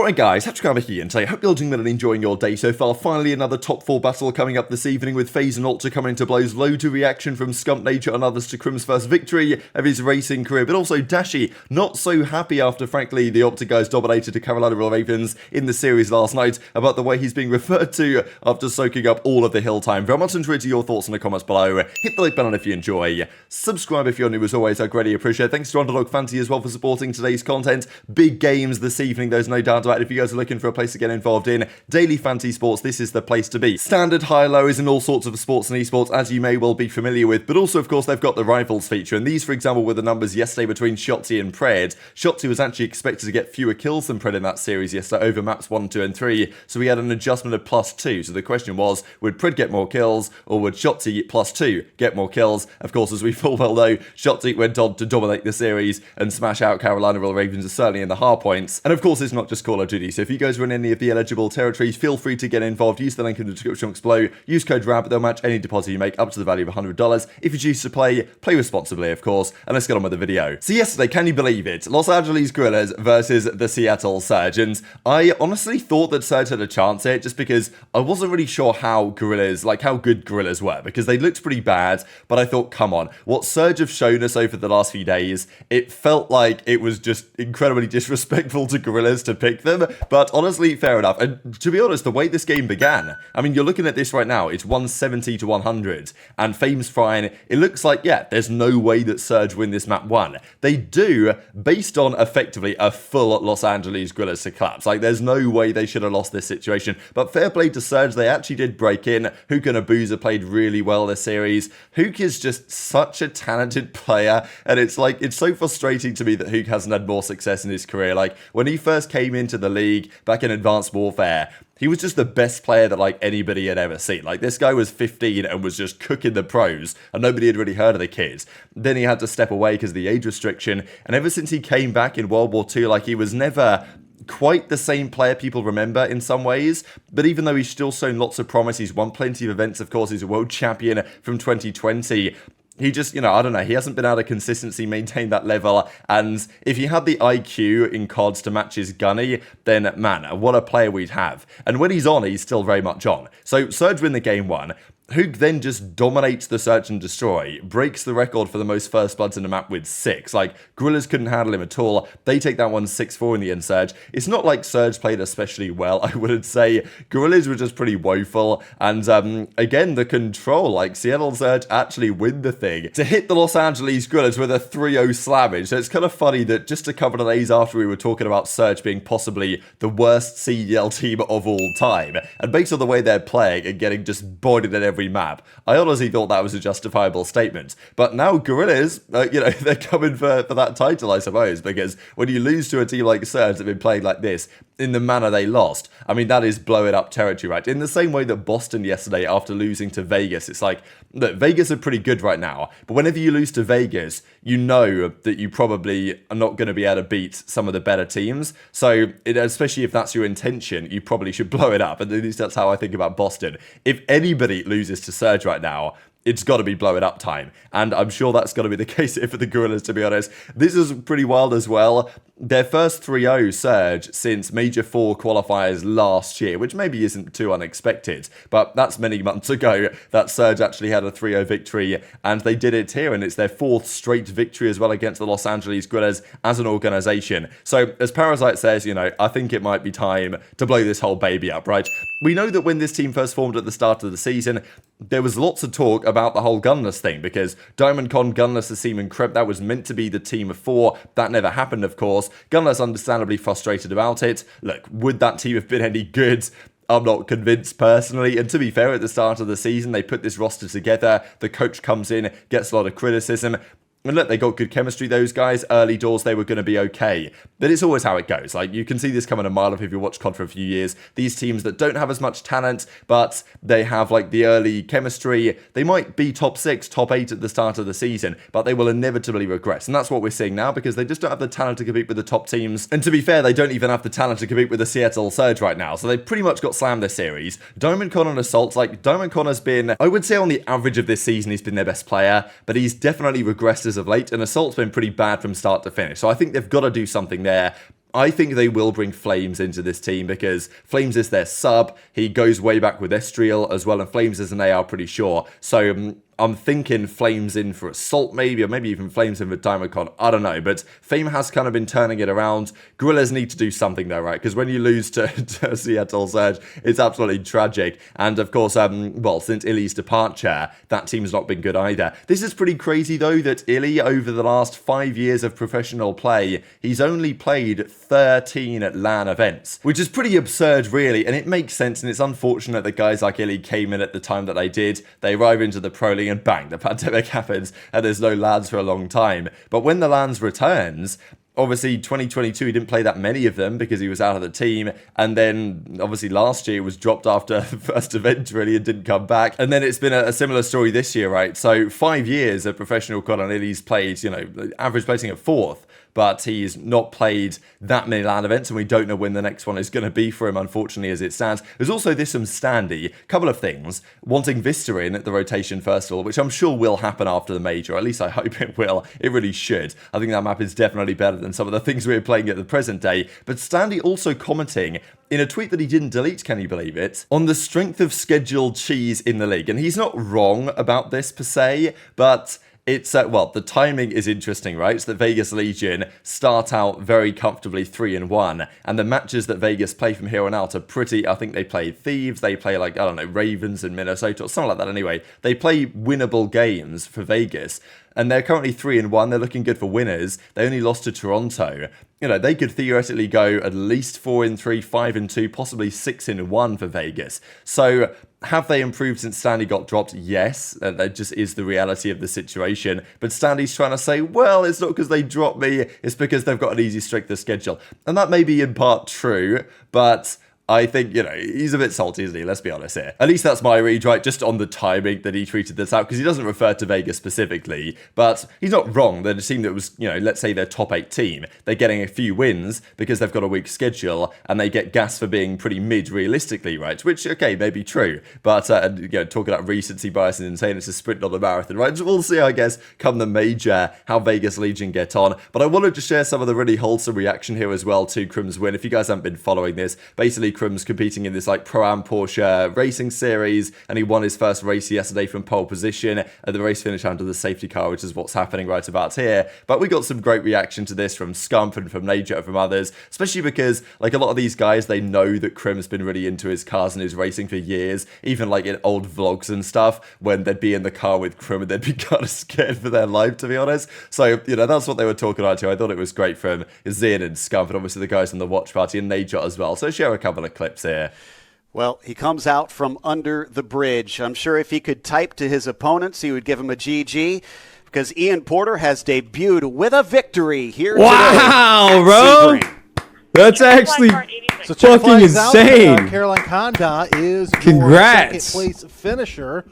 Alright guys, HyDra here, and today I hope you're doing well and enjoying your day so far. Finally another top 4 battle coming up this evening with FaZe and Ultra coming to blows. Loads of reaction from Scump Nature and others to Crim's first victory of his racing career, but also Dashy not so happy after frankly the OpTic guys dominated the Carolina Ravens in the series last night about the way he's being referred to after soaking up all of the hill time. Very much enjoyed your thoughts in the comments below. Hit the like button if you enjoy. Subscribe if you're new as always, I greatly appreciate it. Thanks to Underdog Fantasy as well for supporting today's content. Big games this evening, there's no doubt about it. If you guys are looking for a place to get involved in daily fantasy sports, this is the place to be. Standard high-lows and all sorts of sports and esports, as you may well be familiar with, but also of course they've got the rivals feature, and these for example were the numbers yesterday between Shotzzy and Pred. Shotzzy was actually expected to get fewer kills than Pred in that series yesterday over maps 1, 2 and 3, so we had an adjustment of +2, so the question was, would Pred get more kills, or would Shotzzy +2 get more kills? Of course, as we full well know, Shotzzy went on to dominate the series and smash out Carolina Ravens certainly in the hard points, and of course it's not just Call of Duty, so if you guys are in any of the eligible territories, feel free to get involved. Use the link in the description box below. Use code RAB, they'll match any deposit you make up to the value of $100. If you choose to play responsibly, of course, and let's get on with the video. So yesterday, can you believe it? Los Angeles Guerrillas versus the Seattle Surge, and I honestly thought that Surge had a chance here, just because I wasn't really sure how good Guerrillas were, because they looked pretty bad, but I thought, come on, what Surge have shown us over the last few days, it felt like it was just incredibly disrespectful to Guerrillas to pick them, but honestly, fair enough. And to be honest, the way this game began, I mean, you're looking at this right now, it's 170 to 100, and Fame's fine. It looks like, yeah, there's no way that Surge win this map 1. They do, based on effectively a full Los Angeles Guerrillas to collapse. Like, there's no way they should have lost this situation, but fair play to Surge, they actually did break in. Hook and aBeZy played really well this series. Hook is just such a talented player, and it's like, it's so frustrating to me that Hook hasn't had more success in his career. Like, when he first came into the league back in Advanced Warfare, he was just the best player that like anybody had ever seen. Like, this guy was 15 and was just cooking the pros, and nobody had really heard of the kid. Then he had to step away because of the age restriction, and ever since he came back in World War II, like, he was never quite the same player people remember in some ways, but even though he's still shown lots of promise, he's won plenty of events, of course, he's a world champion from 2020, he just, I don't know, he hasn't been able to consistency maintain that level, and if he had the IQ in CODs to match his gunny, then man, what a player we'd have. And when he's on, he's still very much on. So Surge win the game 1. Hook then just dominates the search and destroy, breaks the record for the most first bloods in the map with 6. Like, Guerrillas couldn't handle him at all. They take that one 6-4 in the end, Surge. It's not like Surge played especially well, I wouldn't say. Guerrillas were just pretty woeful, and again, the control, like, Seattle Surge actually win the thing to hit the Los Angeles Guerrillas with a 3-0 slammage. So it's kind of funny that just a couple of days after we were talking about Surge being possibly the worst CDL team of all time, and based on the way they're playing and getting just bodied at every map, I honestly thought that was a justifiable statement. But now Guerrillas, they're coming for that title, I suppose, because when you lose to a team like Surge that have been playing like this in the manner they lost, I mean, that is blowing up territory, right? In the same way that Boston yesterday, after losing to Vegas, it's like, look, Vegas are pretty good right now, but whenever you lose to Vegas, you know that you probably are not going to be able to beat some of the better teams. So, especially if that's your intention, you probably should blow it up. And at least that's how I think about Boston. If anybody loses to Surge right now, it's got to be blow it up time. And I'm sure that's got to be the case for the Guerrillas, to be honest. This is pretty wild as well. Their first 3-0 Surge since Major 4 qualifiers last year, which maybe isn't too unexpected, but that's many months ago that Surge actually had a 3-0 victory, and they did it here, and it's their 4th straight victory as well against the Los Angeles Guerrillas as an organization. So, as Parasite says, I think it might be time to blow this whole baby up, right? We know that when this team first formed at the start of the season, there was lots of talk about the whole gunless thing, because DiamondCon, Gunless, Asim, and Crep, that was meant to be the team of 4. That never happened, of course. Gunless understandably frustrated about it. Look, would that team have been any good? I'm not convinced personally, and to be fair, at the start of the season, they put this roster together, the coach comes in, gets a lot of criticism, and look, they got good chemistry, those guys. Early doors, they were going to be okay. But it's always how it goes. Like, you can see this coming a mile off if you watch COD for a few years. These teams that don't have as much talent, but they have, like, the early chemistry. They might be top 6, top 8 at the start of the season, but they will inevitably regress. And that's what we're seeing now, because they just don't have the talent to compete with the top teams. And to be fair, they don't even have the talent to compete with the Seattle Surge right now. So they've pretty much got slammed this series. DiamondCon and Assault, like, DiamondCon has been, I would say on the average of this season, he's been their best player, but he's definitely regressed as as of late, and Assault's been pretty bad from start to finish. So I think they've got to do something there. I think they will bring Flames into this team because Flames is their sub. He goes way back with Estriel as well, and Flames is an AR, pretty sure. So I'm thinking Flames in for Assault maybe, or maybe even Flames in for Diamondcon. I don't know, but Fame has kind of been turning it around. Gorillas need to do something though, right? Because when you lose to Seattle Surge, it's absolutely tragic. And of course, well, since Illy's departure, that team's not been good either. This is pretty crazy though, that Illy, over the last 5 years of professional play, he's only played 13 at LAN events, which is pretty absurd really, and it makes sense, and it's unfortunate that guys like Illy came in at the time that they did. They arrive into the Pro League and bang, the pandemic happens and there's no LANs for a long time. But when the LANs returns, obviously 2022 he didn't play that many of them because he was out of the team, and then obviously last year it was dropped after the first event really and didn't come back, and then it's been a similar story this year, right? So 5 years of professional COD, and Illy's played, you know, average placing at 4th, but he's not played that many LAN events, and we don't know when the next one is going to be for him, unfortunately, as it stands. There's also this from Standy. Couple of things. Wanting Vista in at the rotation first of all, which I'm sure will happen after the major, or at least I hope it will. It really should. I think that map is definitely better than some of the things we're playing at the present day. But Standy also commenting in a tweet that he didn't delete, can you believe it, on the strength of scheduled cheese in the league. And he's not wrong about this per se, but it's, well, the timing is interesting, right? So that Vegas Legion start out very comfortably 3-1, and the matches that Vegas play from here on out are pretty, I think they play Thieves, they play like, I don't know, Ravens in Minnesota, or something like that anyway. They play winnable games for Vegas, and they're currently 3-1, they're looking good for winners. They only lost to Toronto. You know, they could theoretically go at least 4-3, 5-2, possibly 6-1 for Vegas. So have they improved since Standy got dropped? Yes, that just is the reality of the situation. But Standy's trying to say, well, it's not because they dropped me, it's because they've got an easy strength of schedule. And that may be in part true, but I think, you know, he's a bit salty, isn't he? Let's be honest here. At least that's my read, right? Just on the timing that he tweeted this out, because he doesn't refer to Vegas specifically, but he's not wrong. They're a team that was, you know, let's say their top 8 team. They're getting a few wins because they've got a weak schedule, and they get gas for being pretty mid realistically, right? Which, okay, may be true, but, you know, talking about recency bias and saying it's a sprint, not a marathon, right? So we'll see, I guess, come the major, how Vegas Legion get on. But I wanted to share some of the really wholesome reaction here as well to Crim's win. If you guys haven't been following this, basically Crim's competing in this like Pro-Am Porsche racing series, and he won his first race yesterday from pole position at the race finish under the safety car, which is what's happening right about here. But we got some great reaction to this from Scump and from Nature and from others, especially because like a lot of these guys, they know that Crim's been really into his cars and his racing for years, even like in old vlogs and stuff, when they'd be in the car with Crim and they'd be kind of scared for their life, to be honest. So, you know, that's what they were talking about too. I thought it was great from Zin and Scump, and obviously the guys on the watch party and Nature as well. So share a couple of clips here. Well, he comes out from under the bridge. I'm sure if he could type to his opponents, he would give him a GG, because Ian Porter has debuted with a victory here today. Wow, bro. That's actually fucking insane. Caroline Conda is Congrats. second place finisher.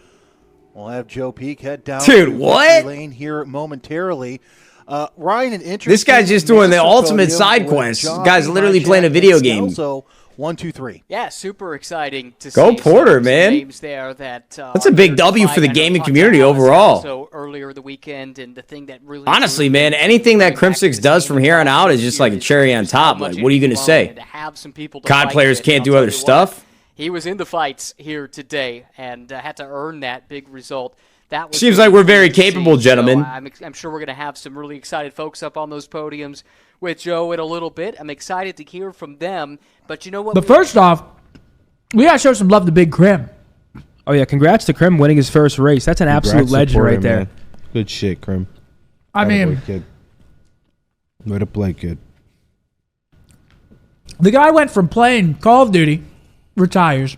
We'll have Joe Peak head down Dude, what? lane here momentarily. Ryan, an interesting. This guy's just doing the ultimate side quest. Guy's literally playing a video game. So 1, 2, 3. Yeah, super exciting to Go see Porter, some man. names there that, that's a big W for the gaming community overall. So earlier the weekend, and the thing that really honestly, man, anything that Crimsix does from here on out is just like a cherry on top. Like, what are you going to say? COD players can't do other stuff? He was in the fights here today and had to earn that big result. That was seems like we're very capable, gentlemen. So I'm sure we're going to have some really excited folks up on those podiums with Joe in a little bit. I'm excited to hear from them. But you know what? But first off, we got to show some love to Big Crim. Oh, yeah. Congrats to Crim winning his first race. That's an absolute legend right there. Man. Good shit, Crim. I mean, way to play, kid. The guy went from playing Call of Duty, retires,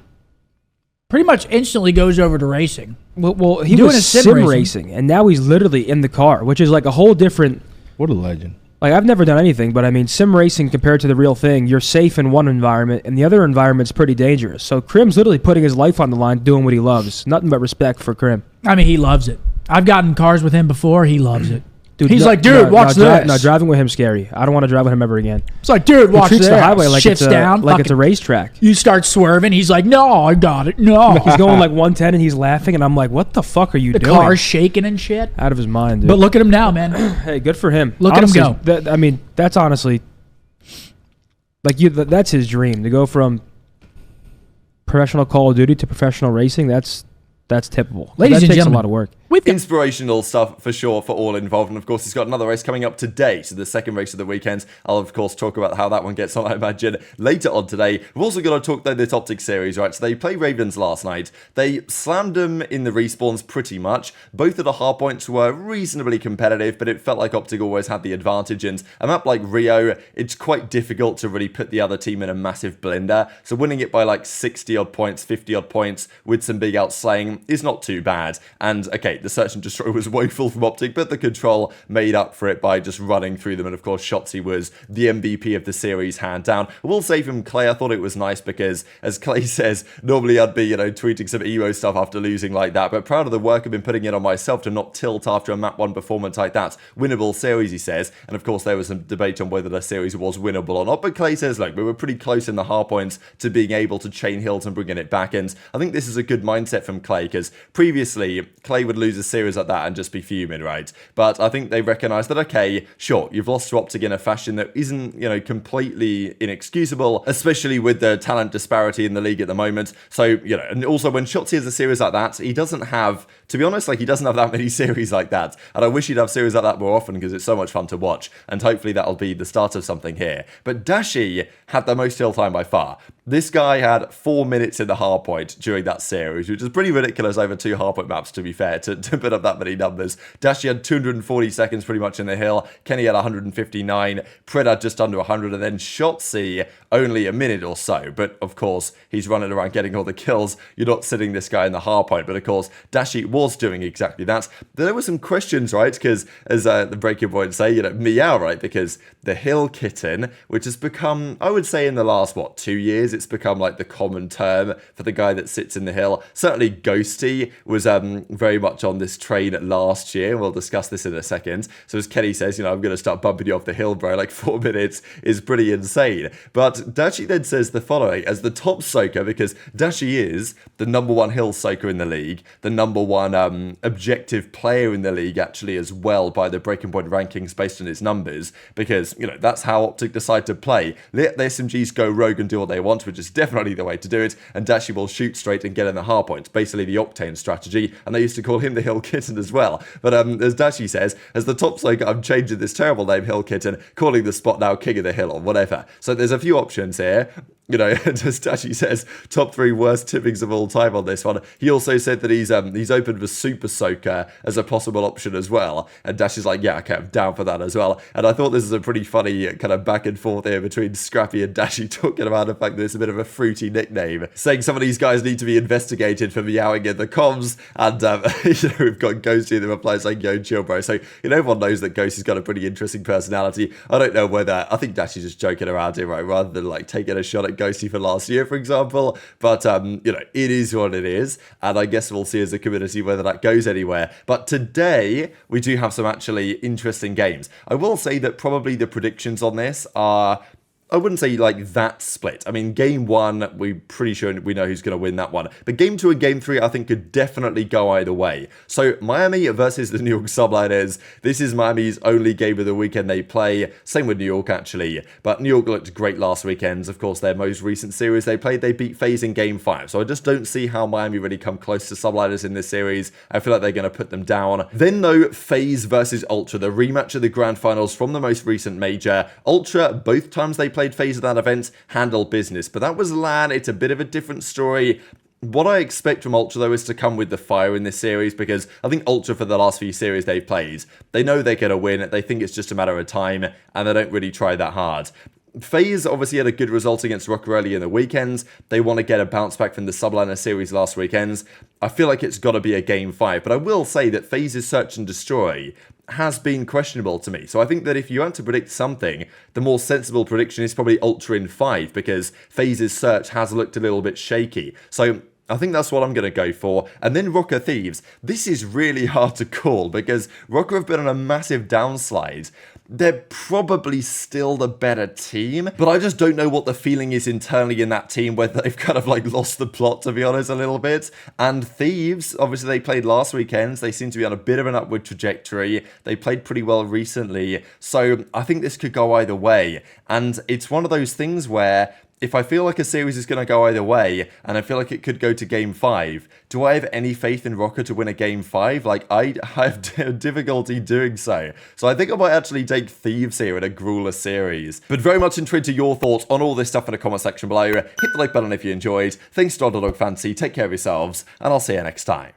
pretty much instantly goes over to racing. Well, he was sim racing, and now he's literally in the car, which is like a whole different... What a legend. Like, I've never done anything, but I mean, sim racing compared to the real thing, you're safe in one environment, and the other environment's pretty dangerous. So Crim's literally putting his life on the line, doing what he loves. Nothing but respect for Crim. I mean, he loves it. I've gotten cars with him before. He loves it. Dude, He's like, dude, watch this. No, driving with him scary. I don't want to drive with him ever again. It's like, dude, watch He treats this. the highway like Shifts it's down. like it's a racetrack. You start swerving. He's like, no, I got it. No. Like he's going like 110 and he's laughing, and I'm like, what the fuck are you the doing? car's shaking and shit. Out of his mind, dude. But look at him now, man. Hey, good for him. Look honestly, at him go. I mean, that's honestly like that's his dream to go from professional Call of Duty to professional racing. That's tippable. Ladies that and takes gentlemen, a lot of work. Inspirational stuff for sure for all involved, and of course he's got another race coming up today, so the second race of the weekend. I'll of course talk about how that one gets on, I imagine, later on today. We've also got to talk though this OpTic series, right? So they played Ravens last night. They slammed them in the respawns pretty much. Both of the hard points were reasonably competitive, but it felt like OpTic always had the advantage, and a map like Rio, it's quite difficult to really put the other team in a massive blender, so winning it by like 60 odd points, 50 odd points with some big outslaying is not too bad. And okay, the search and destroy was woeful from OpTic, but the control made up for it by just running through them, and of course Shotzzy was the MVP of the series, hand down. I will say from Clay, I thought it was nice because, as Clay says, normally I'd be, tweeting some emo stuff after losing like that, but proud of the work I've been putting in on myself to not tilt after a map 1 performance like that. Winnable series, he says, and of course there was some debate on whether the series was winnable or not, but Clay says, look, we were pretty close in the hard points to being able to chain hills and bringing it back, and I think this is a good mindset from Clay, because previously Clay would lose a series like that and just be fuming, right? But I think they recognise that, okay, sure, you've lost to OpTic in a fashion that isn't, completely inexcusable, especially with the talent disparity in the league at the moment. So, and also when Shotzzy has a series like that, he doesn't have, to be honest, he doesn't have that many series like that. And I wish he'd have series like that more often because it's so much fun to watch. And hopefully that'll be the start of something here. But Dashy had the most hill time by far. This guy had 4 minutes in the hardpoint during that series, which is pretty ridiculous over 2 hardpoint maps, to be fair, to put up that many numbers. Dashy had 240 seconds pretty much in the hill. Kenny had 159. Pred had just under 100. And then Shotzzy only a minute or so. But of course, he's running around getting all the kills. You're not sitting this guy in the hardpoint. But of course, Dashy was doing exactly that. There were some questions, right? Because as the Breaking Point would say, meow, right? Because the hill kitten, which has become, I would say in the last, 2 years, it's become like the common term for the guy that sits in the hill. Certainly Ghosty was very much on this train last year. We'll discuss this in a second. So as Kenny says, I'm going to start bumping you off the hill, bro. Like 4 minutes is pretty insane. But Dashy then says the following as the top soaker, because Dashy is the #1 hill soaker in the league, the #1 objective player in the league actually as well by the Breaking Point rankings based on his numbers, because, that's how OpTic decide to play. Let the SMGs go rogue and do what they want, which is definitely the way to do it, and Dashy will shoot straight and get in the hardpoint, basically the Octane strategy, and they used to call him the Hill Kitten as well. But as Dashy says, as the top soaker, I'm changing this terrible name Hill Kitten, calling the spot now King of the Hill or whatever. So there's a few options here. As Dashy says, top 3 worst tippings of all time on this one. He also said that he's open for Super Soaker as a possible option as well. And Dashy's like, yeah, okay, I'm down for that as well. And I thought this is a pretty funny kind of back and forth here between Scrappy and Dashy talking about the fact that it's a bit of a fruity nickname, saying some of these guys need to be investigated for meowing in the comms. And we've got Ghosty in the reply saying, yo, chill, bro. So everyone knows that Ghosty's got a pretty interesting personality. I don't know whether, I think Dashy's just joking around here, right, rather than like taking a shot at Ghosty for last year, for example. But it is what it is, and I guess we'll see as a community whether that goes anywhere. But today we do have some actually interesting games. I will say that probably the predictions on this are, I wouldn't say like that split. I mean, game 1, we're pretty sure we know who's going to win that one. But game 2 and game 3, I think could definitely go either way. So Miami versus the New York Subliners. This is Miami's only game of the weekend they play. Same with New York, actually. But New York looked great last weekend. Of course, their most recent series they played, they beat FaZe in game 5. So I just don't see how Miami really come close to Subliners in this series. I feel like they're going to put them down. Then though, FaZe versus Ultra, the rematch of the grand finals from the most recent major. Ultra, both times they played FaZe of that event, handled business, but that was LAN. It's a bit of a different story. What I expect from Ultra, though, is to come with the fire in this series, because I think Ultra, for the last few series they've played, they know they're going to win. They think it's just a matter of time, and they don't really try that hard. FaZe obviously had a good result against Rocker early in the weekends. They want to get a bounce back from the Subliner series last weekend. I feel like it's got to be a game 5, but I will say that FaZe's search and destroy has been questionable to me. So I think that if you had to predict something, the more sensible prediction is probably Ultra in 5, because FaZe's search has looked a little bit shaky. So I think that's what I'm going to go for. And then Rocker Thieves. This is really hard to call because Rocker have been on a massive downslide. They're probably still the better team, but I just don't know what the feeling is internally in that team, whether they've kind of like lost the plot, to be honest, a little bit. And Thieves, obviously they played last weekend. They seem to be on a bit of an upward trajectory. They played pretty well recently. So I think this could go either way. And it's one of those things where if I feel like a series is going to go either way, and I feel like it could go to Game 5, do I have any faith in Rocker to win a Game 5? Like, I have difficulty doing so. So I think I might actually take Thieves here in a grueler series. But very much intrigued to your thoughts on all this stuff in the comment section below. Hit the like button if you enjoyed. Thanks to Dog Fancy, take care of yourselves, and I'll see you next time.